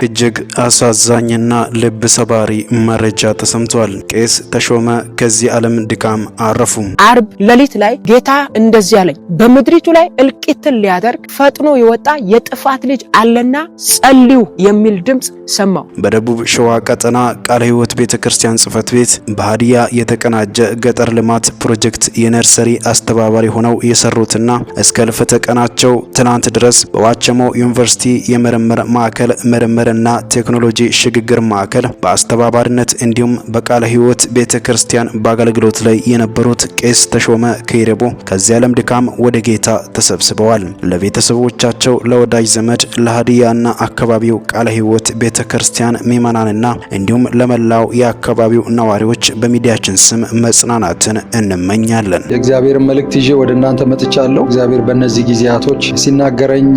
እጅግ አሳዛኝና ልብ ሰባሪ መረጃ ተሰምቷል። ቄስ ተሾመ ከዚህ ዓለም ድካም አረፉ። አርብ ሌሊት ላይ ጌታ እንደዚህ አለኝ፣ በምድሪቱ ላይ እልቂትን ሊያደርግ ፈጥኖ የወጣ የጥፋት ልጅ አለና ጸልዩ የሚል ድምጽ ሰማው። በደቡብ ሸዋ ቀጠና ቃለ ሕይወት ቤተክርስቲያን ጽሕፈት ቤት በሃዲያ የተቀናጀ ገጠር ልማት ፕሮጀክት የነርሰሪ አስተባባሪ ሆነው የሰሩትና እስከ ሕልፈተ ቀናቸው ትናንት ድረስ በዋቸሞ ዩኒቨርሲቲ የምርምር ማዕከል ምርምርና ቴክኖሎጂ ሽግግር ማዕከል በአስተባባሪነት እንዲሁም በቃለ ሕይወት ቤተክርስቲያን በአገልግሎት ላይ የነበሩት ቄስ ተሾመ ከይረቦ ከዚህ ዓለም ድካም ወደ ጌታ ተሰብስበዋል። ለቤተሰቦቻቸው፣ ለወዳጅ ዘመድ፣ ለሃዲያና አካባቢው ቃለ ሕይወት ቤተክርስቲያን ምዕመናንና እንዲሁም ለመላው የአካባቢው ነዋሪዎች በሚዲያችን ስም መጽናናትን እንመኛለን። የእግዚአብሔር መልእክት ይዤ ወደ እናንተ መጥቻለሁ። እግዚአብሔር በእነዚህ ጊዜያቶች ሲናገረኝ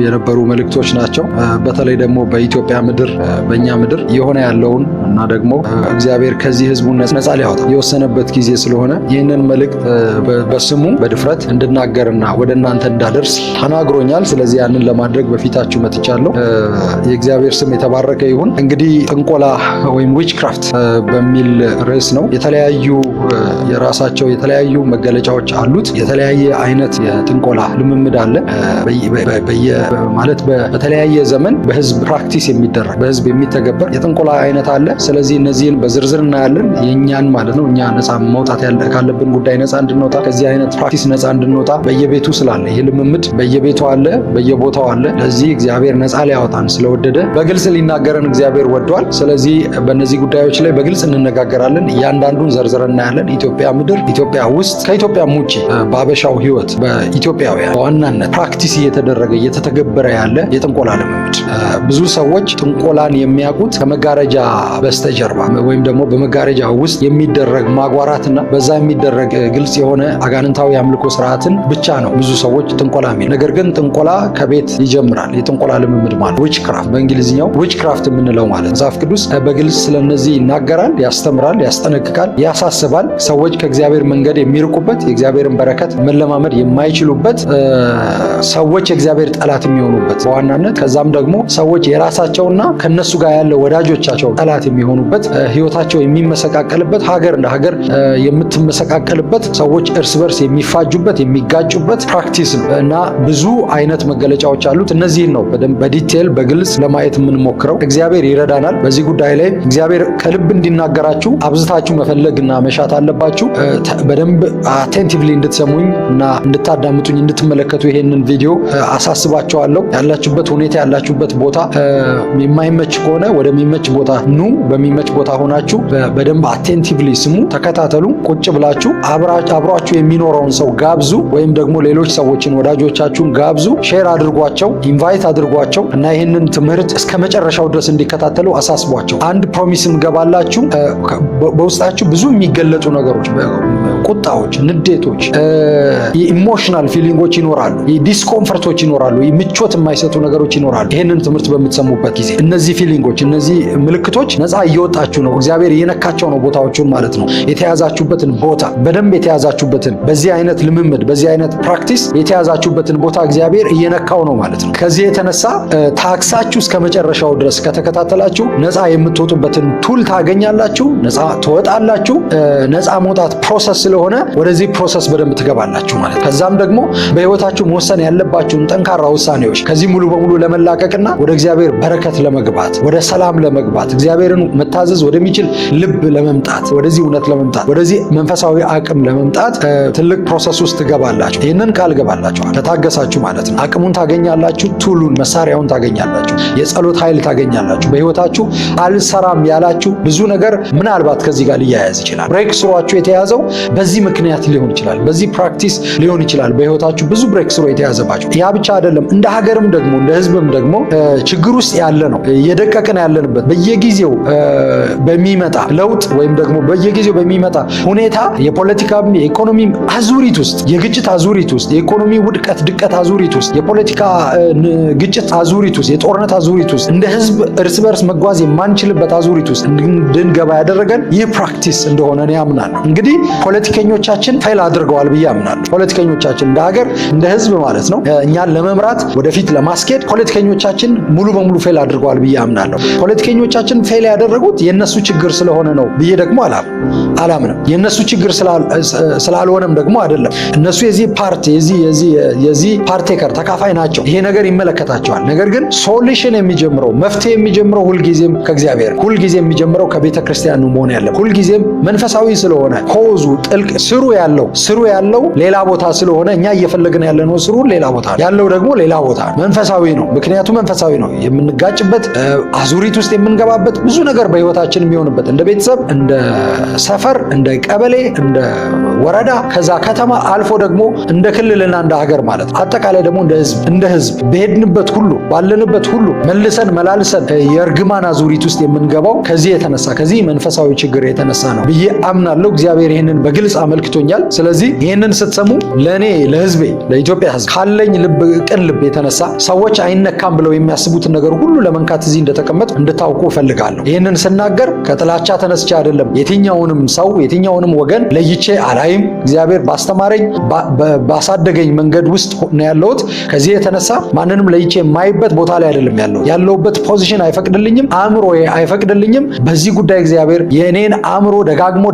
የነበሩ መልእክቶች ናቸው። በተለይ ደግሞ በኢትዮጵያ ምድር በእኛ ምድር የሆነ ያለውን እና ደግሞ እግዚአብሔር ከዚህ ህዝቡን ነፃ ሊያወጣ የወሰነበት ጊዜ ስለሆነ ይህንን መልእክት በስሙ በድፍረት እንድናገርና ወደ እናንተ እንዳደርስ ተናግሮኛል። ስለዚህ ያንን ለማድረግ በፊታችሁ መጥቻለሁ። የእግዚአብሔር ስም የተባረከ ይሁን። እንግዲህ ጥንቆላ ወይም ዊችክራፍት በሚል ርዕስ ነው። የተለያዩ የራሳቸው የተለያዩ መገለጫዎች አሉት። የተለያየ አይነት የጥንቆላ ልምምድ አለ። ማለት በተለያየ ዘመን በህዝብ ፕራክቲስ የሚደረግ በህዝብ የሚተገበር የጥንቆላ አይነት አለ። ስለዚህ እነዚህን በዝርዝር እናያለን። የኛን ማለት ነው እኛ ነፃ መውጣት ካለብን ጉዳይ ነፃ እንድንወጣ ከዚህ አይነት ፕራክቲስ ነፃ እንድንወጣ በየቤቱ ስላለ ይህ ልምምድ በየቤቱ አለ፣ በየቦታው አለ። ለዚህ እግዚአብሔር ነፃ ሊያወጣን ስለወደደ በግልጽ ሊናገረን እግዚአብሔር ወዷል። ስለዚህ በእነዚህ ጉዳዮች ላይ በግልጽ እንነጋገራለን። እያንዳንዱን ዘርዝረን እናያለን። ኢትዮጵያ ምድር፣ ኢትዮጵያ ውስጥ፣ ከኢትዮጵያም ውጪ በአበሻው ህይወት በኢትዮጵያውያን በዋናነት ፕራክቲስ እየተደረገ እየተተገበረ ያለ የጥንቆላ ልምምድ። ብዙ ሰዎች ጥንቆላን የሚያውቁት ከመጋረጃ በስተጀርባ ወይም ደግሞ በመጋረጃ ውስጥ የሚደረግ ማጓራትና በዛ የሚደረግ ግልጽ የሆነ አጋንንታዊ አምልኮ ስርዓትን ብቻ ነው ብዙ ሰዎች ጥንቆላ የሚሉ። ነገር ግን ጥንቆላ ከቤት ይጀምራል። የጥንቆላ ልምምድ ማለት ዊችክራፍት በእንግሊዝኛው ዊችክራፍት የምንለው ማለት መጽሐፍ ቅዱስ በግልጽ ስለነዚህ ይናገራል፣ ያስተምራል፣ ያስጠነቅቃል፣ ያሳስባል። ሰዎች ከእግዚአብሔር መንገድ የሚርቁበት የእግዚአብሔርን በረከት መለማመድ የማይችሉበት ሰዎች የእግዚአብሔር ጠላት የሚሆኑበት በዋናነት ከዛም ደግሞ ሰዎች የራሳቸውና ከነሱ ጋር ያለው ወዳጆቻቸው ጠላት የሚሆኑበት ህይወታቸው የሚመሰቃቀልበት ሀገር እንደ ሀገር የምትመሰቃቀልበት ሰዎች እርስ በርስ የሚፋጁበት የሚጋጩበት ፕራክቲስ ነው እና ብዙ አይነት መገለጫዎች አሉት። እነዚህን ነው በዲቴል በግልጽ ለማየት የምንሞክረው። እግዚአብሔር ይረዳናል። በዚህ ጉዳይ ላይ እግዚአብሔር ከልብ እንዲናገራችሁ አብዝታችሁ መፈለግና መሻት አለባችሁ። በደንብ አቴንቲቭሊ እንድትሰሙኝ እና እንድታዳምጡኝ እንድትመለከቱ ይሄንን ቪዲዮ አሳስባችኋለሁ። ያላችሁበት ሁኔታ ያላችሁበት ቦታ የማይመች ከሆነ ወደሚመች ቦታ ኑ። በሚመች ቦታ ሆናችሁ በደንብ አቴንቲቭሊ ስሙ፣ ተከታተሉ። ቁጭ ብላችሁ አብሯችሁ የሚኖረውን ሰው ጋብዙ፣ ወይም ደግሞ ሌሎች ሰዎችን ወዳጆቻችሁን ጋብዙ። ሼር አድርጓቸው፣ ኢንቫይት አድርጓቸው እና ይህንን ትምህርት እስከ መጨረሻው ድረስ እንዲከታተሉ አሳስቧቸው። አንድ ፕሮሚስም ገባላችሁ። በውስጣችሁ ብዙ የሚገለጡ ነገሮች፣ ቁጣዎች፣ ንዴቶች፣ ኢሞሽናል ፊሊንጎች ይኖራሉ፣ ዲስኮምፈርቶች ይኖራሉ፣ ምቾት የማይሰጡ ነገሮች ይኖራሉ። ይህንን ትምህርት በምትሰሙበት ጊዜ እነዚህ ፊሊንጎች እነዚህ ምልክቶች ነፃ እየወጣችሁ ነው። እግዚአብሔር እየነካቸው ነው ቦታዎቹን ማለት ነው። የተያዛችሁበትን ቦታ በደንብ የተያዛችሁበትን በዚህ አይነት ልምምድ በዚህ አይነት ፕራክቲስ የተያዛችሁበትን ቦታ እግዚአብሔር እየነካው ነው ማለት ነው። ከዚህ የተነሳ ታክሳችሁ እስከ መጨረሻው ድረስ ከተከታተላችሁ ነፃ የምትወጡበትን ቱል ታገኛላችሁ። ነፃ ትወጣላችሁ። ነፃ መውጣት ፕሮሰስ ስለሆነ ወደዚህ ፕሮሰስ በደንብ ትገባላችሁ ማለት። ከዛም ደግሞ በህይወታችሁ መወሰን ያለባችሁን ጠንካራ ውሳኔዎች ከዚህ ሙሉ በሙሉ ለመላቀቅና ወደ እግዚአብሔር በረከት ለመግባት ወደ ሰላም ለመግባት እግዚአብሔርን መታዘዝ ወደሚችል ልብ ለመምጣት ወደዚህ እውነት ለመምጣት ወደዚህ መንፈሳዊ አቅም ለመምጣት ትልቅ ፕሮሰስ ውስጥ ትገባላችሁ። ይህንን ቃል ገባላችኋል። ከታገሳችሁ ማለት ነው። አቅሙን ታገኛላችሁ። ቱሉን መሳሪያውን ታገኛላችሁ። የጸሎት ኃይል ታገኛላችሁ። በህይወታችሁ አልሰራም ያላችሁ ብዙ ነገር ምናልባት ከዚህ ጋር ሊያያዝ ይችላል። ብሬክ ስሯችሁ የተያዘው በዚህ ምክንያት ሊሆን ይችላል፣ በዚህ ፕራክቲስ ሊሆን ይችላል። በህይወታችሁ ብዙ ብሬክ ስሩ የተያዘባችሁ። ያ ብቻ አይደለም፣ እንደ ሀገርም ደግሞ እንደ ህዝብም ደግሞ ችግር ውስጥ ያለ ነው እየደቀቅን ያለንበት በየጊዜው በሚመጣ ለውጥ ወይም ደግሞ በየጊዜው በሚመጣ ሁኔታ የፖለቲካም የኢኮኖሚም አዙሪት ውስጥ የግጭት አዙሪት ውስጥ የኢኮኖሚ ውድቀት ድቀት አዙሪት ውስጥ የፖለቲካ ግጭት አዙሪት ውስጥ የጦርነት አዙሪት ውስጥ እንደ ህዝብ እርስ በርስ መጓዝ የማንችልበት አዙሪት ውስጥ እንድንገባ ያደረገን ይህ ፕራክቲስ እንደሆነ እኔ አምናለሁ። እንግዲህ ፖለቲከኞቻችን ፌል አድርገዋል ብዬ አምናለሁ። ፖለቲከኞቻችን እንደ ሀገር እንደ ህዝብ ማለት ነው እኛን ለመምራት ወደፊት ለማስኬድ ፖለቲከኞቻችን ሙሉ በሙሉ ፌል አድርገዋል ብዬ አምናለሁ። ፖለቲከኞቻችን ፌል ያደረጉት የነሱ ችግር ስለሆነ ነው ብዬ ደግሞ አላምንም። የነሱ ችግር ስላልሆነም ደግሞ አይደለም። እነሱ የዚህ ፓርቴከር ተካፋይ ናቸው። ይሄ ነገር ይመለከታቸዋል። ነገር ግን ሶሉሽን የሚጀምረው መፍትሄ የሚጀምረው ሁልጊዜም ከእግዚአብሔር፣ ሁልጊዜም የሚጀምረው ከቤተ ክርስቲያን ነው መሆን ያለበት። ሁልጊዜም መንፈሳዊ ስለሆነ ኮዙ ጥልቅ ስሩ ያለው ሌላ ቦታ ስለሆነ እኛ እየፈለግን ያለነው ስሩ ሌላ ቦታ ያለው ደግሞ ሌላ ቦታ መንፈሳዊ ነው። ምክንያቱም መንፈሳዊ ነው። የምንጋጭበት አዙሪት ውስጥ የምንገባበት ብዙ ነገር በህይወታችን የሚሆንበት እንደ ቤተሰብ፣ እንደ ሰፈር፣ እንደ ቀበሌ፣ እንደ ወረዳ፣ ከዛ ከተማ አልፎ ደግሞ እንደ ክልልና እንደ ሀገር ማለት ነው። አጠቃላይ ደግሞ እንደ ህዝብ በሄድንበት ሁሉ ባለንበት ሁሉ መልሰን መላልሰን የእርግማን አዙሪት ውስጥ የምንገባው ከዚህ የተነሳ ከዚህ መንፈሳዊ ችግር የተነሳ ነው ብዬ አምናለሁ። እግዚአብሔር ይህንን በግልጽ አመልክቶኛል። ስለዚህ ይህንን ስትሰሙ ለእኔ ለህዝቤ ለኢትዮጵያ ህዝብ ካለኝ ቅን ልብ የተነሳ ሰዎች አይነካም ብለው የሚያስቡትን ነገር ሁሉ ለመንካት እዚህ እንደተቀመጥ እንድታውቁ እፈልጋለሁ። ይህንን ስናገር ከጥላቻ ተነስቼ አይደለም። የትኛውንም ሰው የትኛውንም ወገን ለይቼ አላይም። እግዚአብሔር ባስተማረኝ ባሳደገኝ መንገድ ውስጥ ነው ያለሁት። ከዚህ የተነሳ ማንንም ለይቼ የማይበት ቦታ ላይ አይደለም ያለሁበት ፖዚሽን አይፈቅድልኝም፣ አእምሮዬ አይፈቅድልኝም። በዚህ ጉዳይ እግዚአብሔር የእኔን አእምሮ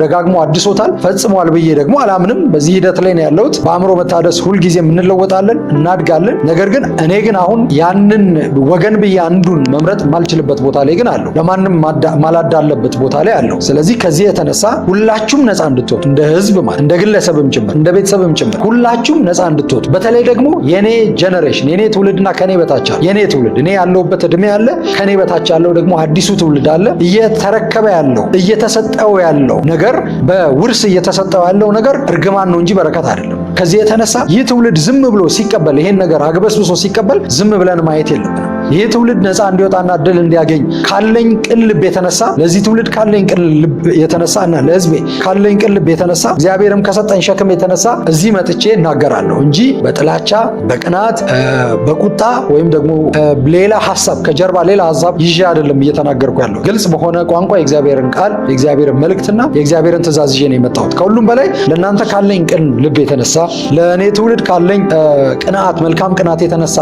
ደጋግሞ አድሶታል። ፈጽሟል ብዬ ደግሞ አላምንም። በዚህ ሂደት ላይ ነው ያለሁት። በአእምሮ መታደስ ሁልጊዜም እንለወጣለን፣ እናድጋለን። ነገር ግን እኔ ግን አሁን ያንን ወገን ብዬ አንዱን መምረጥ የማልችልበት ቦታ ላይ ግን አለው። ለማንም ማላዳለበት ቦታ ላይ አለው። ስለዚህ ከዚህ የተነሳ ሁላችሁም ነፃ እንድትወጡ እንደ ህዝብ ማለት እንደ ግለሰብም ጭምር እንደ ቤተሰብም ጭምር ሁላችሁም ነፃ እንድትወጡ በተለይ ደግሞ የኔ ጄኔሬሽን የኔ ትውልድና ከኔ በታች አለ የኔ ትውልድ እኔ ያለሁበት እድሜ አለ ከኔ በታች ያለው ደግሞ አዲሱ ትውልድ አለ። እየተረከበ ያለው እየተሰጠው ያለው ነገር በውርስ እየተሰጠው ያለው ነገር እርግማን ነው እንጂ በረከት አይደለም። ከዚህ የተነሳ ይህ ትውልድ ዝም ብሎ ሲቀበል ይሄን ነገር አግበስብሶ ሲቀበል ዝም ብለን ማየት የለብንም። ይህ ትውልድ ነፃ እንዲወጣና እድል እንዲያገኝ ካለኝ ቅን ልብ የተነሳ ለዚህ ትውልድ ካለኝ ቅን ልብ የተነሳና ለህዝቤ ካለኝ ቅን ልብ የተነሳ እግዚአብሔርም ከሰጠኝ ሸክም የተነሳ እዚህ መጥቼ እናገራለሁ እንጂ በጥላቻ በቅናት በቁጣ ወይም ደግሞ ሌላ ሐሳብ ከጀርባ ሌላ ሐሳብ ይዤ አይደለም እየተናገርኩ ያለው። ግልጽ በሆነ ቋንቋ የእግዚአብሔርን ቃል የእግዚአብሔርን መልእክትና የእግዚአብሔርን ትእዛዝ ይዤ ነው የመጣሁት። ከሁሉም በላይ ለእናንተ ካለኝ ቅን ልብ የተነሳ ለእኔ ትውልድ ካለኝ ቅንዓት መልካም ቅንዓት የተነሳ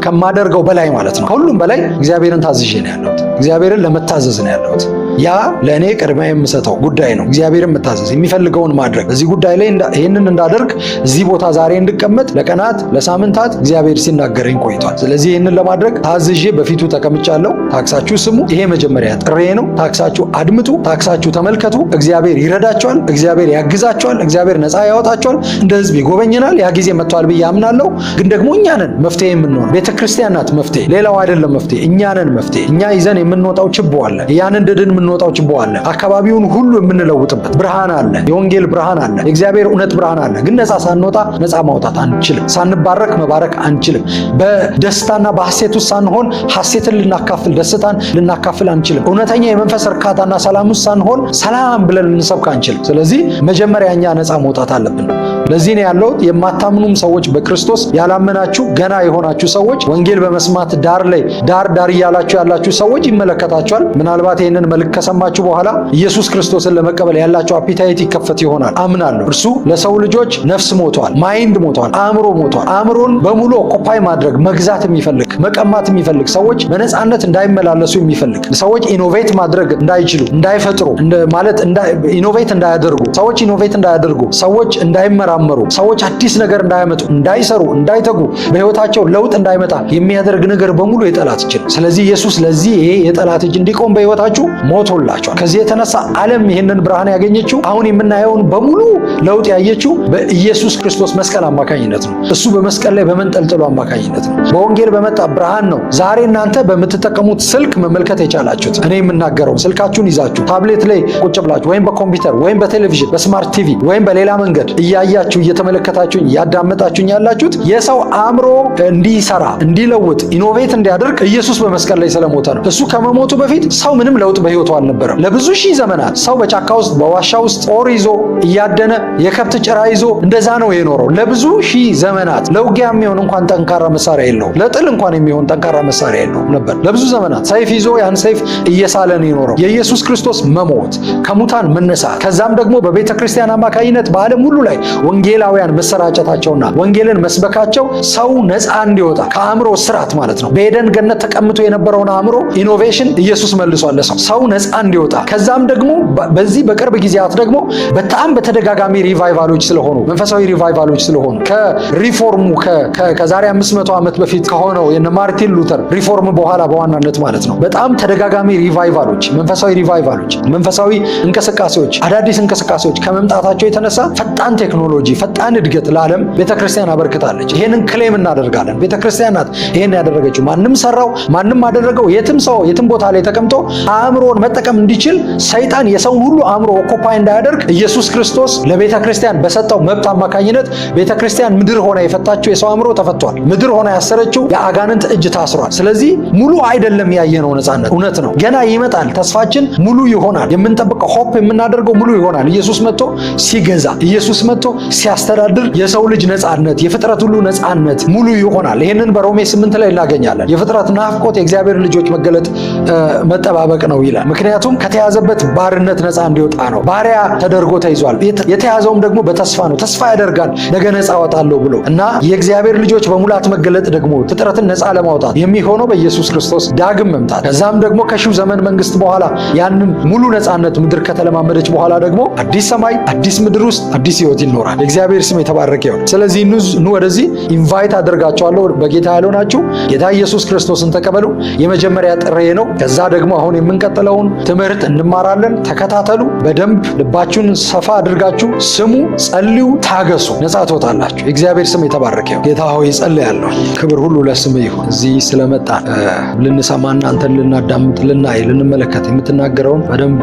ከማደርገው በላይ ማለት ነው። ከሁሉም በላይ እግዚአብሔርን ታዝዤ ነው ያለሁት። እግዚአብሔርን ለመታዘዝ ነው ያለሁት። ያ ለእኔ ቅድሚያ የምሰጠው ጉዳይ ነው። እግዚአብሔርን መታዘዝ የሚፈልገውን ማድረግ በዚህ ጉዳይ ላይ ይህንን እንዳደርግ እዚህ ቦታ ዛሬ እንድቀመጥ ለቀናት ለሳምንታት እግዚአብሔር ሲናገረኝ ቆይቷል። ስለዚህ ይህንን ለማድረግ ታዝዤ በፊቱ ተቀምጫለሁ። ታክሳችሁ ስሙ። ይሄ መጀመሪያ ጥሬ ነው። ታክሳችሁ አድምጡ፣ ታክሳችሁ ተመልከቱ። እግዚአብሔር ይረዳቸዋል፣ እግዚአብሔር ያግዛቸዋል፣ እግዚአብሔር ነፃ ያወጣቸዋል፣ እንደ ህዝብ ይጎበኝናል። ያ ጊዜ መጥቷል ብዬ አምናለሁ። ግን ደግሞ እኛ ነን መፍትሄ የምንሆን። ቤተክርስቲያን ናት መፍትሄ፣ ሌላው አይደለም መፍትሄ። እኛ ነን መፍትሄ። እኛ ይዘን የምንወጣው ችቦ አለ፣ ያንን ድድን የምንወጣው ችቦ አለ፣ አካባቢውን ሁሉ የምንለውጥበት ብርሃን አለ፣ የወንጌል ብርሃን አለ፣ የእግዚአብሔር እውነት ብርሃን አለ። ግን ነፃ ሳንወጣ ነፃ ማውጣት አንችልም። ሳንባረክ መባረክ አንችልም። በደስታና በሐሴት ውስጥ ሳንሆን ሐሴትን ልናካፍል ደስታን ልናካፍል አንችልም። እውነተኛ የመንፈስ እርካታና ሰላም ውስጥ ሳንሆን ሰላም ብለን ልንሰብክ አንችልም። ስለዚህ መጀመሪያ እኛ ነፃ መውጣት አለብን። ለዚህ ነው ያለው የማታምኑም ሰዎች በክርስቶስ ያላመናችሁ ገና የሆናችሁ ሰዎች ወንጌል በመስማት ዳር እያላችሁ ያላችሁ ሰዎች ይመለከታችኋል። ምናልባት ይህንን መልእክት ከሰማችሁ በኋላ ኢየሱስ ክርስቶስን ለመቀበል ያላችሁ አፒታይት ይከፈት ይሆናል አምናለሁ። እርሱ ለሰው ልጆች ነፍስ ሞቷል፣ ማይንድ ሞቷል፣ አእምሮ ሞቷል። አእምሮን በሙሉ ኦኮፓይ ማድረግ መግዛት የሚፈልግ መቀማት የሚፈልግ ሰዎች በነፃነት እንዳይመላለሱ የሚፈልግ ሰዎች ኢኖቬት ማድረግ እንዳይችሉ እንዳይፈጥሩ ማለት ኢኖቬት እንዳያደርጉ ሰዎች ኢኖቬት እንዳያደርጉ ሰዎች እንዳይመራመሩ እንዳይመራመሩ፣ ሰዎች አዲስ ነገር እንዳያመጡ፣ እንዳይሰሩ፣ እንዳይተጉ፣ በህይወታቸው ለውጥ እንዳይመጣ የሚያደርግ ነገር በሙሉ የጠላት እጅ ነው። ስለዚህ ኢየሱስ ለዚህ ይሄ የጠላት እጅ እንዲቆም በህይወታችሁ ሞቶላችኋል። ከዚህ የተነሳ ዓለም ይህንን ብርሃን ያገኘችው አሁን የምናየውን በሙሉ ለውጥ ያየችው በኢየሱስ ክርስቶስ መስቀል አማካኝነት ነው። እሱ በመስቀል ላይ በመንጠልጠሉ አማካኝነት ነው። በወንጌል በመጣ ብርሃን ነው ዛሬ እናንተ በምትጠቀሙት ስልክ መመልከት የቻላችሁት። እኔ የምናገረው ስልካችሁን ይዛችሁ ታብሌት ላይ ቁጭ ብላችሁ ወይም በኮምፒውተር ወይም በቴሌቪዥን በስማርት ቲቪ ወይም በሌላ መንገድ እያያችሁ እየተመለከታችሁኝ ያዳመጣችሁኝ ያላችሁት የሰው አእምሮ እንዲሰራ፣ እንዲለውጥ፣ ኢኖቬት እንዲያደርግ ኢየሱስ በመስቀል ላይ ስለሞተ ነው። እሱ ከመሞቱ በፊት ሰው ምንም ለውጥ በህይወቱ አልነበረም። ለብዙ ሺህ ዘመናት ሰው በጫካ ውስጥ በዋሻ ውስጥ ጦር ይዞ እያደነ የከብት ጭራ ይዞ እንደዛ ነው የኖረው ለብዙ ሺህ ዘመናት። ለውጊያ የሚሆን እንኳን ጠንካራ መሳሪያ የለውም። ለጥል እንኳን የሚሆን ጠንካራ መሳሪያ የለውም ነበር። ለብዙ ዘመናት ሰይፍ ይዞ ያን ሰይፍ እየሳለ ነው የኖረው። የኢየሱስ ክርስቶስ መሞት፣ ከሙታን መነሳት፣ ከዛም ደግሞ በቤተ ክርስቲያን አማካኝነት በዓለም ሁሉ ላይ ወንጌላውያን መሰራጨታቸውና ወንጌልን መስበካቸው ሰው ነፃ እንዲወጣ ከአእምሮ ስራት ማለት ነው። በኤደን ገነት ተቀምጦ የነበረውን አእምሮ ኢኖቬሽን ኢየሱስ መልሷል ለሰው ሰው ነፃ እንዲወጣ። ከዛም ደግሞ በዚህ በቅርብ ጊዜያት ደግሞ በጣም በተደጋጋሚ ሪቫይቫሎች ስለሆኑ መንፈሳዊ ሪቫይቫሎች ስለሆኑ ከሪፎርሙ ከዛሬ 500 ዓመት በፊት ከሆነው የነ ማርቲን ሉተር ሪፎርም በኋላ በዋናነት ማለት ነው በጣም ተደጋጋሚ ሪቫይቫሎች፣ መንፈሳዊ ሪቫይቫሎች፣ መንፈሳዊ እንቅስቃሴዎች፣ አዳዲስ እንቅስቃሴዎች ከመምጣታቸው የተነሳ ፈጣን ቴክኖሎጂ፣ ፈጣን እድገት ለዓለም ቤተክርስቲያን አበርክታለች። ይሄንን ክሌም እናደርጋለን። ቤተክርስቲያን ናት ይሄን ያደረገችው። ማንም ሰራው ማንም አደረገው የትም ሰው የትም ቦታ ላይ ተቀምጦ አእምሮን መጠቀም እንዲችል ሰይጣን የሰውን ሁሉ አእምሮ ኦኩፓይ እንዳያደርግ ኢየሱስ ክርስቶስ ለቤተክርስቲያን በሰጠው መብት አማካኝነት ቤተክርስቲያን ምድር ሆና የፈታችው የሰው አእምሮ ተፈቷል። ምድር ሆና ያሰረችው የአጋንንት እጅ ታስሯል። ስለዚህ ሙሉ አይደለም ያየነው ነፃነት፣ እውነት ነው። ገና ይመጣል። ተስፋችን ሙሉ ይሆናል። የምንጠብቀው ሆፕ የምናደርገው ሙሉ ይሆናል። ኢየሱስ መጥቶ ሲገዛ፣ ኢየሱስ መጥቶ ሲያስተዳድር የሰው ልጅ ነፃነት፣ የፍጥረት ሁሉ ነፃነት ሙሉ ይሆናል። ይህንን በሮሜ 8 ላይ እናገኛለን። የፍጥረት ናፍቆት የእግዚአብሔር ልጆች መገለጥ መጠባበቅ ነው ይላል። ምክንያቱም ከተያዘበት ባርነት ነፃ እንዲወጣ ነው። ባሪያ ተደርጎ ተይዟል። የተያዘውም ደግሞ በተስፋ ነው። ተስፋ ያደርጋል ነገ ነፃ አወጣለሁ ብሎ እና የእግዚአብሔር ልጆች በሙላት መገለጥ ደግሞ ፍጥረትን ነፃ ለማውጣት የሚሆነው በኢየሱስ ክርስቶስ ዳግም መምጣት፣ ከዛም ደግሞ ከሺው ዘመን መንግስት በኋላ ያንን ሙሉ ነፃነት ምድር ከተለማመደች በኋላ ደግሞ አዲስ ሰማይ አዲስ ምድር ውስጥ አዲስ ህይወት ይኖራል። የእግዚአብሔር ስም የተባረከ ይሁን። ስለዚህ ኑ ወደዚህ ኢንቫይት አደርጋቸዋለሁ። በጌታ ያልሆናችሁ ጌታ ኢየሱስ ክርስቶስን ተቀበሉ። የመጀመሪያ ጥሬ ነው። ከዛ ደግሞ አሁን የምንቀጥለውን ትምህርት እንማራለን። ተከታተሉ። በደንብ ልባችሁን ሰፋ አድርጋችሁ ስሙ፣ ጸልዩ፣ ታገሱ፣ ነፃ ትወጣላችሁ። የእግዚአብሔር ስም የተባረከ ይሁን። ጌታ ሆይ ጸልያለሁ። ክብር ሁሉ ለስም ይሁን። እዚህ ስለመጣ ልንሰማና አንተን ልናዳምጥ፣ ልናይ፣ ልንመለከት የምትናገረውን በደንብ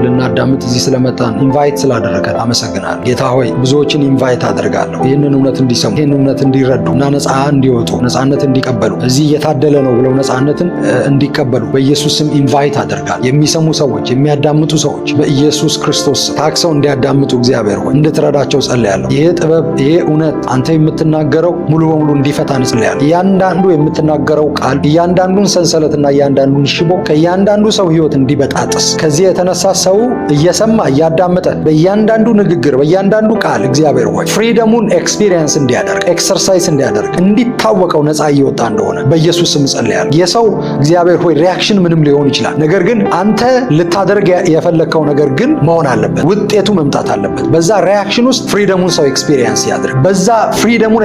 ልናዳምጥ እዚህ ስለመጣን ኢንቫይት ስላደረገን አመሰግናለሁ። ጌታ ሆይ ብዙዎችን ኢንቫይት አደርጋለሁ ይህንን እውነት እንዲሰሙ፣ ይህንን እውነት እንዲረዱ እና ነፃ እንዲወጡ፣ ነፃነት እንዲቀበሉ፣ እዚህ እየታደለ ነው ብለው ነፃነትን እንዲቀበሉ በኢየሱስ ስም ኢንቫይት አደርጋለሁ። የሚሰሙ ሰዎች፣ የሚያዳምጡ ሰዎች በኢየሱስ ክርስቶስ ታክሰው እንዲያዳምጡ እግዚአብሔር ሆይ እንድትረዳቸው ጸልያለሁ። ይሄ ጥበብ፣ ይሄ እውነት አንተ የምትናገረው ሙሉ በሙሉ እንዲፈታን ጸልያለሁ። እያንዳንዱ የምትናገረው ቃል እያንዳንዱን ሰንሰለትና እያንዳንዱን ሽቦ ከእያንዳንዱ ሰው ህይወት እንዲበጣጥስ፣ ከዚህ የተነሳ ሰው እየሰማ እያዳመጠ በእያንዳንዱ ንግግር በእያንዳንዱ ቃል እግዚአብሔር ሆይ ፍሪደሙን ኤክስፒሪየንስ እንዲያደርግ፣ ኤክሰርሳይዝ እንዲያደርግ፣ እንዲታወቀው ነፃ እየወጣ እንደሆነ በኢየሱስ ስም ጸልያለሁ። የሰው እግዚአብሔር ሆይ ሪያክሽን ምንም ሊሆን ይችላል። ነገር ግን አንተ ልታደርግ የፈለግከው ነገር ግን መሆን አለበት። ውጤቱ መምጣት አለበት። በዛ ሪያክሽን ውስጥ ፍሪደሙን ሰው ኤክስፒሪየንስ ያድርግ። በዛ ፍሪደሙን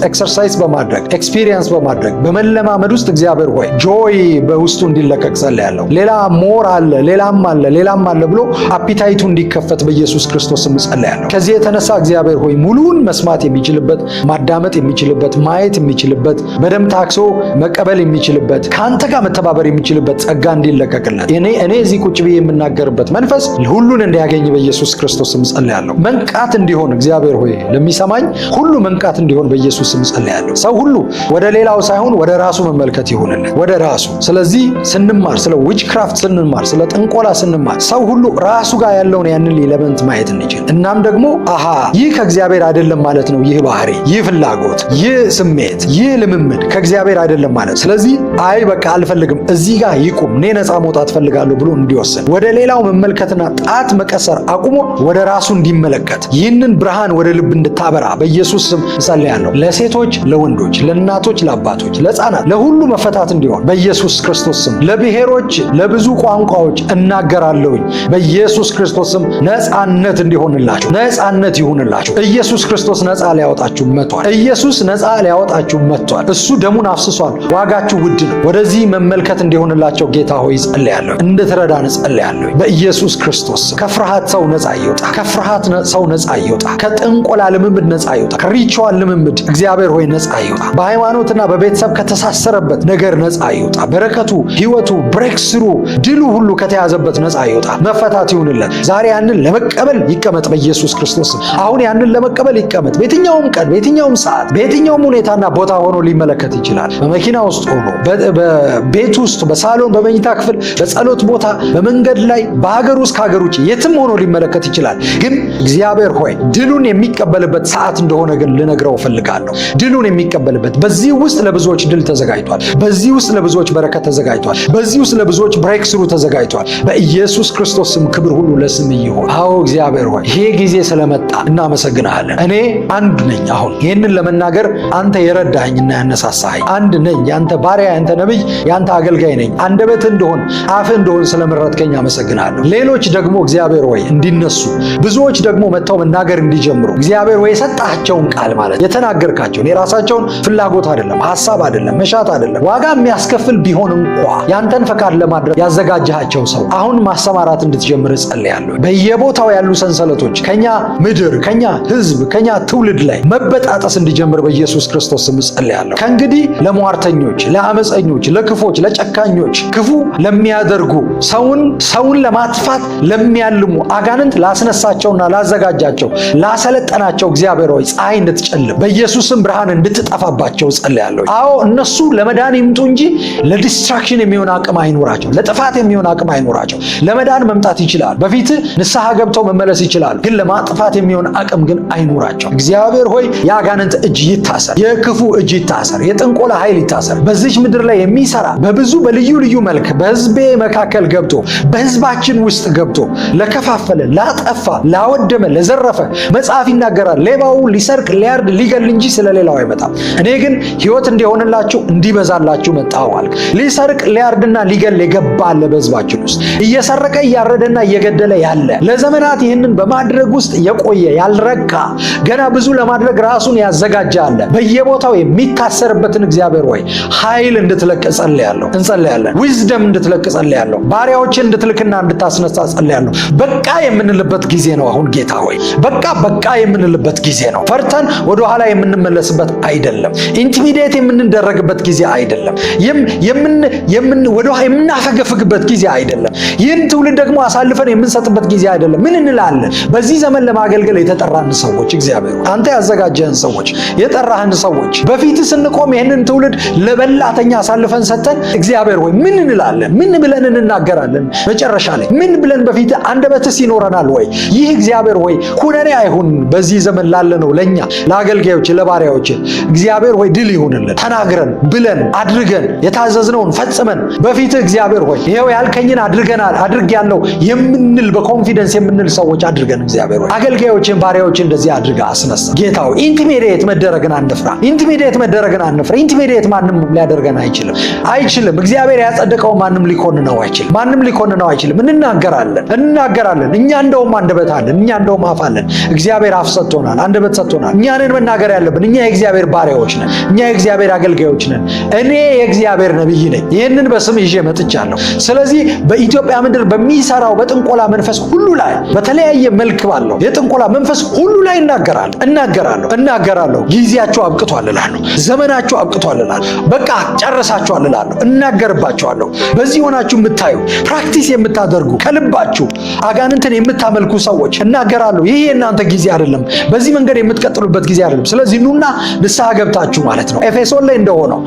ኤክሰርሳይዝ በማድረግ ኤክስፒሪየንስ በማድረግ በመለማመድ ውስጥ እግዚአብሔር ሆይ ጆይ በውስጡ እንዲለቀቅ ጸልያለሁ። ሌላ ሞር አለ፣ ሌላም አለ ብሎ አፒታይቱ እንዲከፈት በኢየሱስ ክርስቶስ ስም ጸልያለሁ። ከዚህ የተነሳ እግዚአብሔር ሆይ ሙሉን መስማት የሚችልበት፣ ማዳመጥ የሚችልበት፣ ማየት የሚችልበት፣ በደም ታክሶ መቀበል የሚችልበት፣ ከአንተ ጋር መተባበር የሚችልበት ጸጋ እንዲለቀቅለት እኔ እዚህ ቁጭ ብዬ የምናገርበት መንፈስ ሁሉን እንዲያገኝ በኢየሱስ ክርስቶስ ስም ጸልያለሁ። መንቃት እንዲሆን እግዚአብሔር ሆይ ለሚሰማኝ ሁሉ መንቃት እንዲሆን በኢየሱስ ስም ጸልያለሁ። ሰው ሁሉ ወደ ሌላው ሳይሆን ወደ ራሱ መመልከት ይሆንልን፣ ወደ ራሱ። ስለዚህ ስንማር ስለ ዊችክራፍት ስንማር ስለ ጥንቆላ ስንማር ሰው ሁሉ ራሱ ጋር ያለውን ያንን ኤሌመንት ማየት እንችል። እናም ደግሞ ይህ ከእግዚአብሔር አይደለም ማለት ነው። ይህ ባህሪ፣ ይህ ፍላጎት፣ ይህ ስሜት፣ ይህ ልምምድ ከእግዚአብሔር አይደለም ማለት። ስለዚህ በቃ አልፈልግም፣ እዚህ ጋር ይቁም፣ እኔ ነፃ መውጣት ፈልጋለሁ ብሎ እንዲወስን፣ ወደ ሌላው መመልከትና ጣት መቀሰር አቁሞ ወደ ራሱ እንዲመለከት፣ ይህንን ብርሃን ወደ ልብ እንድታበራ በኢየሱስ ስም እጸልያለሁ። ለሴቶች፣ ለወንዶች፣ ለእናቶች፣ ለአባቶች፣ ለሕፃናት፣ ለሁሉ መፈታት እንዲሆን በኢየሱስ ክርስቶስ ስም፣ ለብሔሮች፣ ለብዙ ቋንቋዎች እናገራለሁኝ በኢየሱስ ክርስቶስ ስም ነፃነት እንዲሆንላቸው፣ ነፃነት ይሁንላችሁ። ኢየሱስ ክርስቶስ ነፃ ሊያወጣችሁ መጥቷል። ኢየሱስ ነፃ ሊያወጣችሁ መጥቷል። እሱ ደሙን አፍስሷል። ዋጋችሁ ውድ ነው። ወደዚህ መመልከት እንዲሆንላቸው ጌታ ሆይ ጸልያለሁ፣ እንድትረዳን ጸልያለሁ በኢየሱስ ክርስቶስ። ከፍርሃት ሰው ነፃ ይወጣ፣ ከፍርሃት ሰው ነፃ ይወጣ፣ ከጥንቆላ ልምምድ ነፃ ይወጣ፣ ከሪቹዋል ልምምድ እግዚአብሔር ሆይ ነፃ ይወጣ፣ በሃይማኖትና በቤተሰብ ከተሳሰረበት ነገር ነፃ ይወጣ፣ በረከቱ፣ ህይወቱ፣ ብሬክስሩ፣ ድሉ ሁሉ ከተያዘበት ነፃ ይወጣ፣ መፈታት ይሁንለት። ዛሬ ያንን ለመቀበል ይቀመጥ በኢየሱስ ክርስቶስ። አሁን ያንን ለመቀበል ይቀመጥ። በየትኛውም ቀን፣ በየትኛውም ሰዓት፣ በየትኛውም ሁኔታና ቦታ ሆኖ ሊመለከት ይችላል። በመኪና ውስጥ ሆኖ፣ በቤት ውስጥ፣ በሳሎን፣ በመኝታ ክፍል፣ በጸሎት ቦታ፣ በመንገድ ላይ፣ በሀገር ውስጥ ከሀገር ውጭ የትም ሆኖ ሊመለከት ይችላል። ግን እግዚአብሔር ሆይ ድሉን የሚቀበልበት ሰዓት እንደሆነ ግን ልነግረው እፈልጋለሁ። ድሉን የሚቀበልበት በዚህ ውስጥ ለብዙዎች ድል ተዘጋጅቷል። በዚህ ውስጥ ለብዙዎች በረከት ተዘጋጅቷል። በዚህ ውስጥ ለብዙዎች ብሬክ ስሩ ተዘጋጅቷል። በኢየሱስ ክርስቶስ ስም ክብር ሁሉ ለስም ይሁን። አዎ እግዚአብሔር ሆይ ይሄ ጊዜ ስለመጣ እናመሰግናለን። እኔ አንድ ነኝ። አሁን ይህንን ለመናገር አንተ የረዳኸኝና ያነሳሳኸኝ አንድ ነኝ። ያንተ ባሪያ፣ ያንተ ነቢይ፣ ያንተ አገልጋይ ነኝ። አንደበት እንደሆን አፍ እንደሆን ስለመረጥከኝ አመሰግናለሁ። ሌሎች ደግሞ እግዚአብሔር ሆይ እንዲነሱ፣ ብዙዎች ደግሞ መጥተው መናገር እንዲጀምሩ እግዚአብሔር ሆይ የሰጣቸውን ቃል ማለት የተናገርካቸውን የራሳቸውን ፍላጎት አይደለም፣ ሐሳብ አይደለም፣ መሻት አይደለም፣ ዋጋ የሚያስከፍል ቢሆን እንኳ ያንተን ፈቃድ ለማድረግ ያዘጋጀሃቸው ሰው አሁን ማሰማራት እንድትጀምር ጸልያለሁ። በየቦታው ያሉ ሰንሰለቶች ከኛ ምድር፣ ከኛ ሕዝብ፣ ከኛ ትውልድ ላይ መበጣጠስ እንዲጀምር በኢየሱስ ክርስቶስ ስም ጸልያለሁ። ከእንግዲህ ለሟርተኞች፣ ለአመፀኞች፣ ለክፎች፣ ለጨካኞች፣ ክፉ ለሚያደርጉ ሰውን ለማጥፋት ለሚያልሙ አጋንንት ላስነሳቸውና ላዘጋጃቸው ላሰለጠናቸው እግዚአብሔር ሆይ ፀሐይ እንድትጨልም በኢየሱስም ብርሃን እንድትጠፋባቸው ጸልያለሁ። አዎ እነሱ ለመዳን ይምጡ እንጂ ለዲስትራክሽን የሚሆን አቅም አይኖራቸው፣ ለጥፋት የሚሆን አቅም አይኖራቸው። ለመዳን መምጣት ይችላል፣ በፊት ንስሐ ገብተው መመለስ ይችላል። ግን ለማጥፋት የሚሆን አቅም ግን አይኖራቸው። እግዚአብሔር ሆይ የአጋንንት እጅ ይታሰር፣ የክፉ እጅ ይታሰር፣ የጥንቆላ ኃይል ይታሰር። በዚች ምድር ላይ የሚሰራ በብዙ በልዩ ልዩ መልክ በህዝቤ መካከል ገብቶ በህዝባችን ውስጥ ገብቶ ለከፋፈለ፣ ላጠፋ፣ ላወደመ፣ ለዘረፈ መጽሐፍ ይናገራል፣ ሌባው ሊሰርቅ ሊያርድ ሊገል እንጂ ስለሌላው አይመጣም። እኔ ግን ህይወት እንዲሆንላችሁ እንዲበዛላችሁ መጣሁ አልክ። ሊሰርቅ ሊያርድና ሊገል የገባ አለ በህዝባችን ውስጥ እየሰረቀ እያረደና እየገደለ ያለ ለዘመናት ይህንን በማድረግ ውስጥ የቆየ ያልረካ ገና ብዙ ለማድረግ ራሱን ያዘጋጀ አለ። በየቦታው የሚታሰርበትን እግዚአብሔር ሆይ ኃይል እንድትለቅ ጸልያለሁ፣ እንጸልያለን። ዊዝደም እንድትለቅ ጸልያለሁ። ባሪያዎችን እንድትልክና እንድታስነሳ ጸልያለሁ። በቃ የምንልበት ጊዜ ነው አሁን ጌታ ሆይ በቃ የምንልበት ጊዜ ነው። ፈርተን ወደ ኋላ የምንመለስበት አይደለም። ኢንቲሚዴት የምንደረግበት ጊዜ አይደለም። ወደ ኋላ የምናፈገፍግበት ጊዜ አይደለም። ይህን ትውልድ ደግሞ አሳልፈን የምንሰጥበት ጊዜ አይደለም። ምን እንላለን? በዚህ ዘመን ለማገልገል የተጠራን ሰዎች እግዚአብሔር አንተ ያዘጋጀህን ሰዎች የጠራህን ሰዎች በፊት ስንቆም ይህንን ትውልድ ለበላተኛ አሳልፈን ሰጥተን እግዚአብሔር ሆይ ምን እንላለን? ምን ብለን እንናገራለን? መጨረሻ ላይ ምን ብለን በፊት አንደበትስ ይኖረናል ወይ? ይህ እግዚአብሔር ሆይ ኩነኔ አይሁን በዚህ ዘመን ላለነው ለኛ ለአገልጋዮች ለባሪያዎች እግዚአብሔር ሆይ ድል ይሁንልን። ተናግረን ብለን አድርገን የታዘዝነውን ፈጽመን በፊት እግዚአብሔር ሆይ ይሄው ያልከኝን አድርገናል አድርጌያለሁ የምንል በኮንፊደንስ የምንል ሰዎች አድርገን እግዚአብሔር ሆይ አገልጋዮችን ባሪያዎችን እንደዚህ አድርጋ አስነሳ። ጌታ ሆይ ኢንቲሚዴት መደረግን አንፍራ። ኢንቲሚዴት መደረግን አንፍራ። ኢንቲሚዴት ማንም ሊያደርገን አይችልም። እግዚአብሔር ያጸደቀው ማንም ሊኮንነው አይችልም። ማንም ሊኮንነው አይችልም። እንናገራለን። እኛ እንደውም አንደበት አለን። እኛ እንደውም አፍ አለን። እግዚአብሔር አፍ ሰጥቶናል፣ አንደበት ሰጥቶናል። እኛንን መናገር ያለብን። እኛ የእግዚአብሔር ባሪያዎች ነን። እኛ የእግዚአብሔር አገልጋዮች ነን። እኔ የእግዚአብሔር ነብይ ነኝ። ይህንን በስም ይዤ መጥቻለሁ። ስለዚህ በኢትዮጵያ ምድር በሚሰራው በጥንቆላ መንፈስ ሁሉ ላይ በተለያየ መልክ ባለው የጥንቆላ መንፈስ ሁሉ ላይ እናገራለሁ። ጊዜያቸው አብቅቷል እላለሁ። ዘመናቸው አብቅቷል እላለሁ። በቃ ጨርሳችኋል እላለሁ። እናገርባችኋለሁ። በዚህ ሆናችሁ የምታዩ ፕራክቲስ የምታደርጉ ከልባችሁ አጋንንትን የምታመልኩ ሰዎች እናገራለሁ። ይሄ የእናንተ ጊዜ አይደለም። በዚህ መንገድ የምትቀጥሉበት ጊዜ አይደለም። ስለዚህ ኑና ንስሐ ገብታችሁ ማለት ነው። ኤፌሶን ላይ እንደሆነው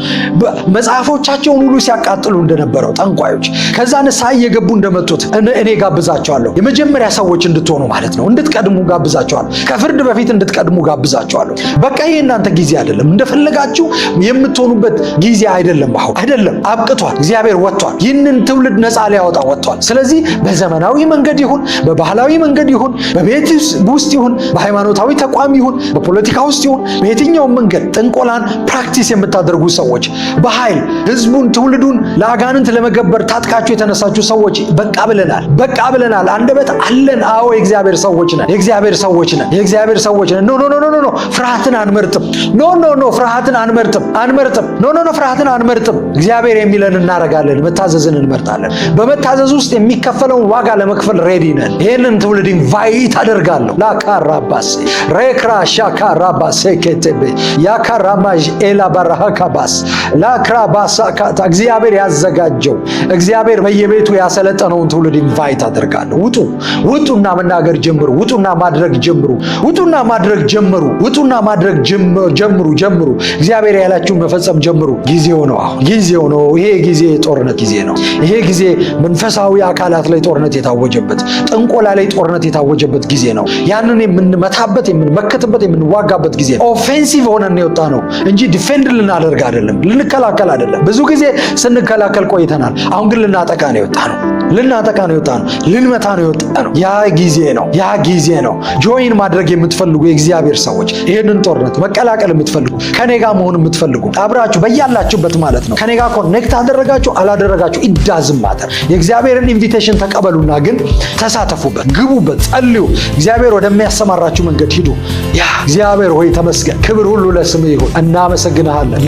መጽሐፎቻቸውን ሁሉ ሲያቃጥሉ እንደነበረው ጠንቋዮች ከዛ ንስሐ እየገቡ እንደመጡት እኔ ጋብዛቸዋለሁ። የመጀመሪያ ሰዎች እንድትሆኑ ማለት ነው። እንድትቀድሙ ጋብዛቸዋለሁ። ከፍርድ በፊት እንድትቀድሙ ጋብዛቸዋለሁ። በቃ ይሄ እናንተ ጊዜ አይደለም። እንደፈለጋችሁ የምትሆኑበት ጊዜ አይደለም። አሁን አይደለም፣ አብቅቷል። እግዚአብሔር ወጥቷል። ይህንን ትውልድ ነፃ ሊያወጣ ወጥቷል። ስለዚህ በዘመናዊ መንገድ ይሁን፣ በባህላዊ መንገድ ይሁን፣ በቤት ውስጥ ይሁን፣ በሃይማኖታዊ ተቋም ይሁን፣ በፖለቲካ ውስጥ ይሁን፣ በየትኛውም መንገድ ጥንቆላን ፕራክቲስ የምታደርጉ ሰዎች በኃይል ህዝቡን ትውልዱን ለአጋንንት ለመገበር ታጥቃችሁ የተነሳችሁ ሰዎች በቃ ብለናል። አንደበት አለን። አዎ የእግዚአብሔር ሰዎች ነን። የእግዚአብሔር ሰዎች ነን። የእግዚአብሔር ሰዎች ነን። ኖ ፍርሃትን አንመርጥም። ኖ ፍርሃትን አንመርጥም። ኖ ፍርሃትን አንመርጥም። እግዚአብሔር የሚለን እናረጋለን። መታዘዝን እንመርጣለን። በመታዘዝ ውስጥ የሚከፈለውን ዋጋ ለመክፈል ሬዲ ነን። ይህንን ትውልድ ኢንቫይት አደርጋለሁ። ላካራባስ ሬክራ ሻካራባስ ኬቴቤ ያካራማጅ ኤላ ባራሃካባስ ላክራባሳ ካታ እግዚአብሔር ያዘጋጀው እግዚአብሔር በየቤቱ ያሰለጠነውን ትውልድ ኢንቫይት አደርጋለሁ። ውጡና መናገር ጀምሩ። ውጡና ማድረግ ጀምሩ። ውጡና ማድረግ ጀምሩ። ውጡና ማድረግ ጀምሩ። እግዚአብሔር ያላችሁን መፈጸም ጀምሩ። ጊዜው ነው። አሁን ጊዜው ነው። ይሄ ጊዜ ጦርነት ጊዜ ነው። ይሄ ጊዜ መንፈሳዊ አካላት ላይ ጦርነት የታወጀበት፣ ጥንቆላ ላይ ጦርነት የታወጀበት ጊዜ ነው። ያንን የምንመታበት፣ የምንመከትበት፣ የምንዋጋበት ጊዜ ነው። ኦፌንሲቭ ሆነን የወጣ ነው እንጂ ዲፌንድ ልናደርግ አይደለም፣ ልንከላከል አይደለም። ብዙ ጊዜ ስንከላከል ቆይተናል። አሁን ግን ልናጠቃ ነው የወጣ ነው። ልንመታ ነው የወጣ ነው። ያ ጊዜ ነው። ጆይን ማድረግ የምትፈልጉ የእግዚአብሔር ሰዎች፣ ይህንን ጦርነት መቀላቀል የምትፈልጉ፣ ከኔ ጋር መሆን የምትፈልጉ፣ አብራችሁ በያላችሁበት ማለት ነው። ከኔ ጋር ኮኔክት አደረጋችሁ አላደረጋችሁ ኢዳዝም ማተር የእግዚአብሔርን ኢንቪቴሽን ተቀበሉና ግን ተሳተፉበት፣ ግቡበት፣ ጸልዩ። እግዚአብሔር ወደሚያሰማራችሁ መንገድ ሂዱ። ያ እግዚአብሔር ሆይ ተመስገን፣ ክብር ሁሉ ለስምህ ይሁን። እናመሰግናለን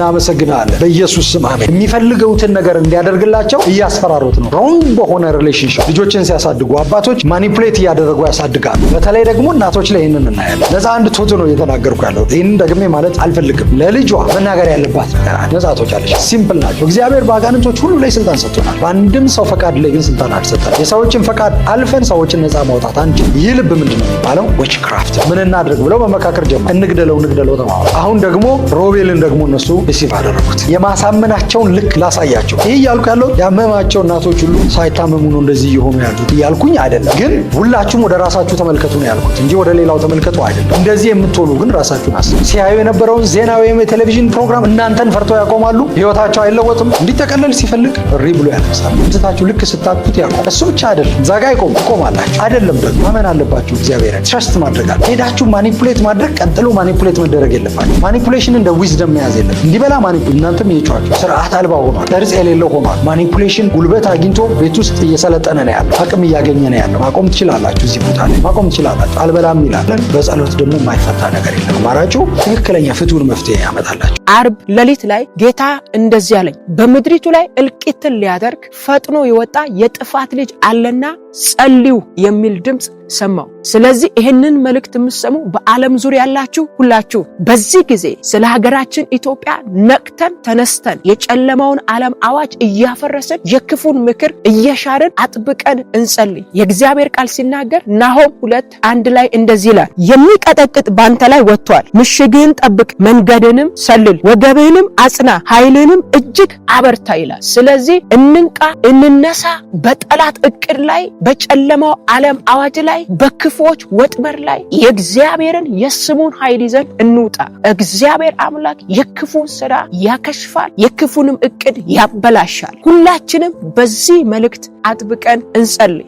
በኢየሱስ ስም አሜን። የሚፈልገውትን ነገር እንዲያደርግላቸው እያስፈራሩት ነው። ሮንግ በሆነ ሪሌሽንሺፕ ልጆችን ሲያሳድጉ አባቶች ማኒፕሌት እያደረጉ ያሳድጋሉ። በተለይ ደግሞ እናቶች ላይ ይህንን እናያለን። ነፃ እንድትወጡ ነው እየተናገርኩ ያለሁት። ይህንን ደግሜ ማለት አልፈልግም። ለልጇ መናገር ያለባት ነፃ ትወጫለች። ሲምፕል ናቸው። እግዚአብሔር በአጋንንቶች ሁሉ ላይ ስልጣን ሰጥቶናል። በአንድም ሰው ፈቃድ ላይ ግን ስልጣን አልሰጠንም። የሰዎችን ፈቃድ አልፈን ሰዎችን ነፃ ማውጣት አንችል። ይህ ልብ ምንድን ነው የሚባለው? ዊችክራፍት። ምን እናድርግ ብለው መመካከር ጀመሩ። እንግደለው ተባባሉ። አሁን ደግሞ ሮቤልን ደግሞ እነሱ ሪሲቭ አደረጉት። የማሳመናቸውን ልክ ላሳያቸው። ይህ እያልኩ ያለው ያመማቸው እናቶች ሁሉ ሳይታመሙ ነው እንደዚህ እየሆኑ ያሉት እያልኩኝ አይደለም። ግን ሁላችሁም ወደ ራሳችሁ ተመልከቱ ነው ያልኩት እንጂ ወደ ሌላው ተመልከቱ አይደለም። እንደዚህ የምትሆኑ ግን ራሳችሁን አስቡ። ሲያዩ የነበረውን ዜና ወይም የቴሌቪዥን ፕሮግራም እናንተን ፈርተው ያቆማሉ። ህይወታቸው አይለወጥም። እንዲጠቀለል ሲፈልግ እሪ ብሎ ያለቅሳሉ። እንስታችሁ ልክ ስታጡት ያቆም። እሱ ብቻ አይደለም፣ ዛጋ ይቆማላችሁ አይደለም። ደግሞ ማመን አለባችሁ። እግዚአብሔርን ትረስት ማድረግ አለ። ሄዳችሁ ማኒፑሌት ማድረግ ቀጥሎ ማኒፑሌት መደረግ የለባችሁ። ማኒፑሌሽን እንደ ዊዝደም መያዝ የለም። እንዲበላ ማኒፑሌት እናንተም እየጫዋችሁ ስርዓት አልባ ሆኗል። ቅርጽ የሌለው ሆኗል። ማኒፑሌሽን ጉልበት አግኝቶ ቤት ውስጥ እየሰለጠነ ነው ያለው። አቅም እያገኘ ነው ያለው። ማቆም ትችላላችሁ። እዚህ ቦታ ላይ ማቆም ትችላላችሁ። አልበላም ይላል። በጸሎት ደግሞ የማይፈታ ነገር የለም። አማራጩ ትክክለኛ ፍቱን መፍትሄ ያመጣላችሁ። አርብ ሌሊት ላይ ጌታ እንደዚህ አለኝ፣ በምድሪቱ ላይ እልቂትን ሊያደርግ ፈጥኖ የወጣ የጥፋት ልጅ አለና ጸልዩ የሚል ድምፅ ሰማው። ስለዚህ ይህንን መልእክት የምትሰሙ በዓለም ዙሪያ ያላችሁ ሁላችሁ በዚህ ጊዜ ስለ ሀገራችን ኢትዮጵያ ነቅተን ተነስተን የጨለማውን ዓለም አዋጅ እያፈረስን የክፉን ምክር እየሻርን አጥብቀን እንጸልይ። የእግዚአብሔር ቃል ሲናገር ናሆም 2:1 ላይ እንደዚህ ይላል፣ የሚቀጠቅጥ ባንተ ላይ ወጥቷል። ምሽግህን ጠብቅ፣ መንገድንም ሰልል፣ ወገብህንም አጽና፣ ኃይልንም እጅግ አበርታ ይላል። ስለዚህ እንንቃ፣ እንነሳ። በጠላት እቅድ ላይ፣ በጨለማው ዓለም አዋጅ ላይ፣ በክፎች ወጥመድ ላይ የእግዚአብሔርን የስሙን ኃይል ይዘን እንውጣ። እግዚአብሔር አምላክ የክፉን ስራ ያከሽፋል፣ የክፉንም እቅድ ያበላሻል። ሁላችንም በዚህ መልእክት አጥብቀን እንጸልይ።